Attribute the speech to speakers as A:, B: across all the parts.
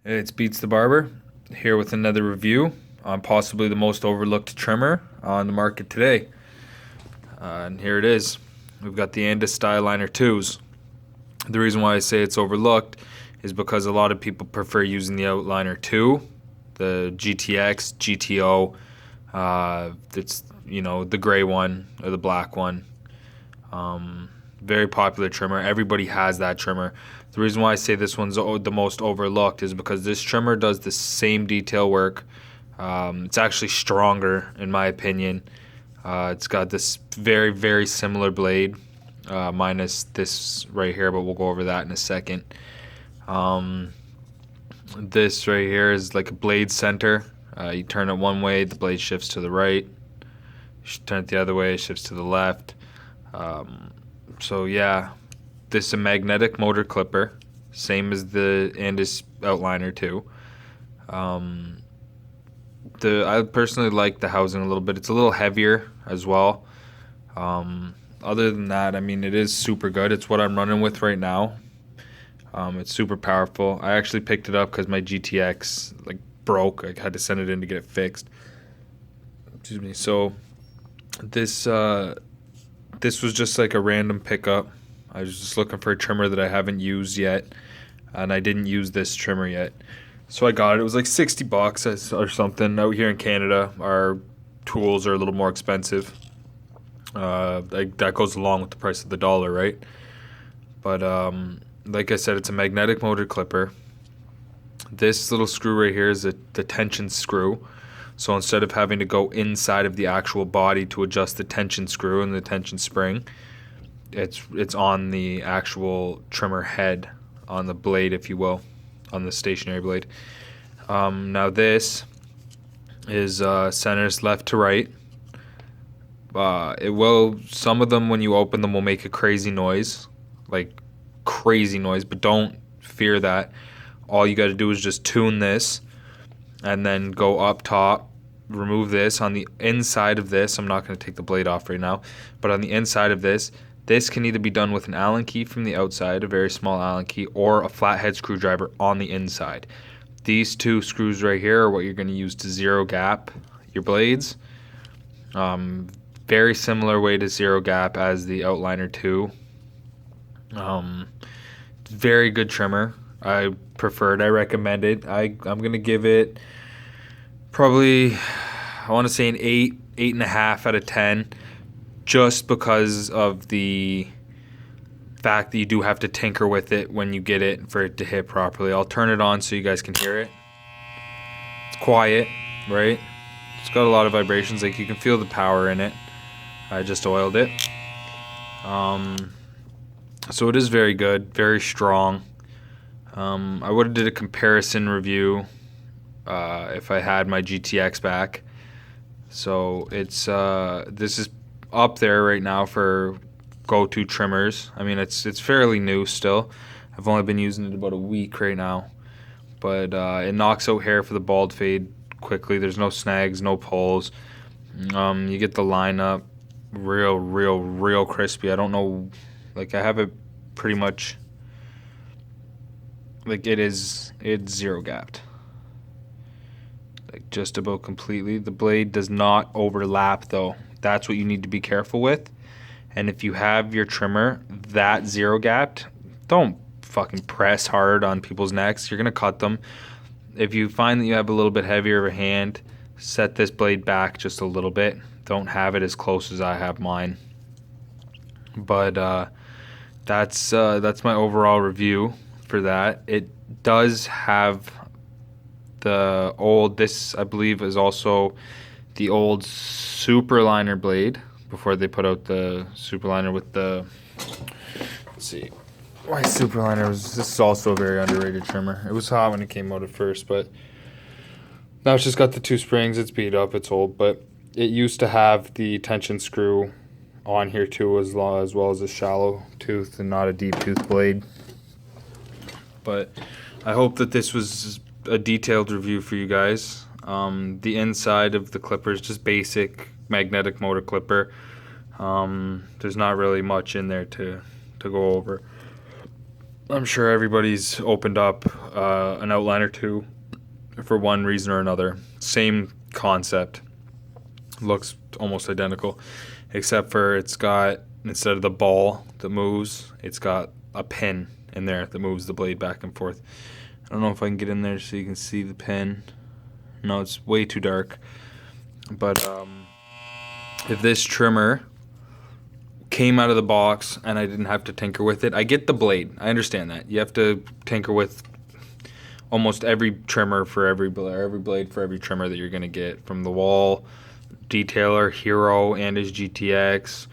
A: It's Beats the Barber here with another review on possibly the most overlooked trimmer on the market today. And here it is. We've got the Andis styliner 2s. The reason why I say it's overlooked is because a lot of people prefer using the outliner 2, the GTX, GTO. It's the gray one or the black one. Very popular trimmer. Everybody has that trimmer. The reason why I say this one's the most overlooked is because this trimmer does the same detail work. It's actually stronger in my opinion. It's got this very, very similar blade, minus this right here, but we'll go over that in a second. This right here is like a blade center. You turn it one way, the blade shifts to the right. You turn it the other way, it shifts to the left. So yeah, this is a magnetic motor clipper, same as the Andis outliner 2. I personally like the housing a little bit. It's a little heavier as well. Other than that, I mean, it is super good. It's what I'm running with right now. It's super powerful. I actually picked it up because my GTX broke. I had to send it in to get it fixed. Excuse me. So this was just like a random pickup. I was just looking for a trimmer that I haven't used yet, and I didn't use this trimmer yet. So I got it. It was like $60 or something. Out here in Canada, our tools are a little more expensive. That goes along with the price of the dollar, right? But like I said, it's a magnetic motor clipper. This little screw right here is the tension screw. So instead of having to go inside of the actual body to adjust the tension screw and the tension spring, it's on the actual trimmer head, on the blade, if you will, on the stationary blade. Now this is centers left to right. Some of them when you open them will make a crazy noise, but don't fear that. All you got to do is just tune this and then go up top, remove this. On the inside of this, I'm not going to take the blade off right now, but on the inside of this can either be done with an Allen key from the outside, a very small Allen key, or a flathead screwdriver on the inside. These two screws right here are what you're going to use to zero gap your blades. Very similar way to zero gap as the outliner 2. Very good trimmer. I prefer it. I recommend it. I'm going to give it probably, I want to say an 8.5 out of 10, just because of the fact that you do have to tinker with it when you get it for it to hit properly. I'll turn it on so you guys can hear it. It's quiet, right? It's got a lot of vibrations. You can feel the power in it. I just oiled it. So it is very good, very strong. I would have did a comparison review if I had my GTX back. So this is up there right now for go-to trimmers. I mean, it's fairly new still. I've only been using it about a week right now, but it knocks out hair for the bald fade quickly. There's no snags, no pulls. You get the lineup real crispy. I don't know, I have it pretty much it's zero gapped, just about completely. The blade does not overlap though. That's what you need to be careful with. And if you have your trimmer that zero gapped, don't fucking press hard on people's necks. You're gonna cut them. If you find that you have a little bit heavier of a hand, set this blade back just a little bit. Don't have it as close as I have mine. But that's my overall review for that. It does have the old, this I believe is also the old superliner blade before they put out the superliner with the, let's see, why superliner this is also a very underrated trimmer. It was hot when it came out at first, but now it's just got the two springs. It's beat up, it's old, but it used to have the tension screw on here too, as well as a shallow tooth and not a deep tooth blade. But I hope that this was a detailed review for you guys. The inside of the clipper is just basic magnetic motor clipper. There's not really much in there to go over. I'm sure everybody's opened up an outliner too for one reason or another. Same concept. Looks almost identical, except for it's got, instead of the ball that moves, it's got a pin in there that moves the blade back and forth. I don't know if I can get in there so you can see the pin. No, it's way too dark. But if this trimmer came out of the box and I didn't have to tinker with it, I get the blade. I understand that. You have to tinker with almost every trimmer for every blade for every trimmer that you're going to get, from the wall detailer, Hero, Andis GTX,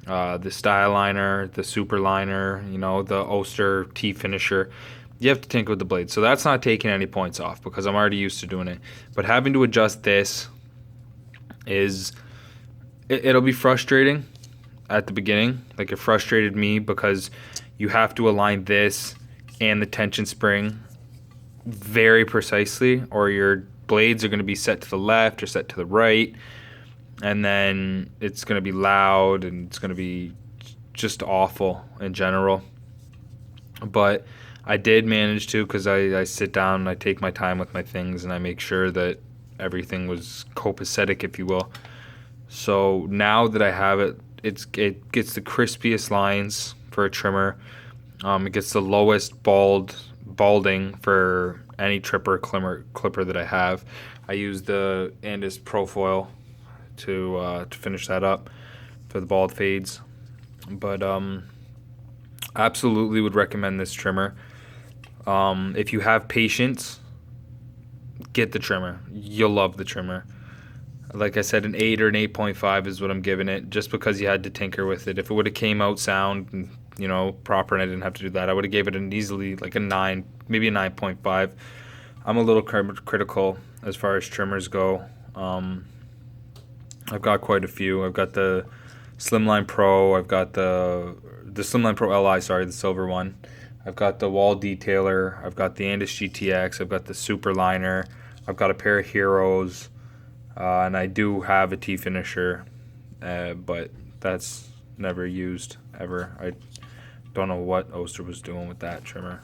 A: the styliner, the super liner, the Oster T finisher. You have to tinker with the blade. So that's not taking any points off because I'm already used to doing it. But having to adjust this it'll be frustrating at the beginning. Like, it frustrated me because you have to align this and the tension spring very precisely, or your blades are going to be set to the left or set to the right, and then it's going to be loud and it's going to be just awful in general. But I did manage to, because I sit down and I take my time with my things and I make sure that everything was copacetic, if you will. So now that I have it, it gets the crispiest lines for a trimmer. It gets the lowest balding for any clipper that I have. I use the Andis Profoil to finish that up for the bald fades. But absolutely would recommend this trimmer. If you have patience, get the trimmer. You'll love the trimmer. Like I said, an 8 or an 8.5 is what I'm giving it, just because you had to tinker with it. If it would have came out sound and, proper, and I didn't have to do that, I would have gave it an easily like a 9, maybe a 9.5. I'm a little critical as far as trimmers go. I've got quite a few. I've got the Slimline Pro. I've got the Slimline Pro Li, sorry, the silver one. I've got the wall detailer. I've got the Andis GTX. I've got the super liner. I've got a pair of Heroes. And I do have a T finisher, but that's never used ever. I don't know what Oster was doing with that trimmer.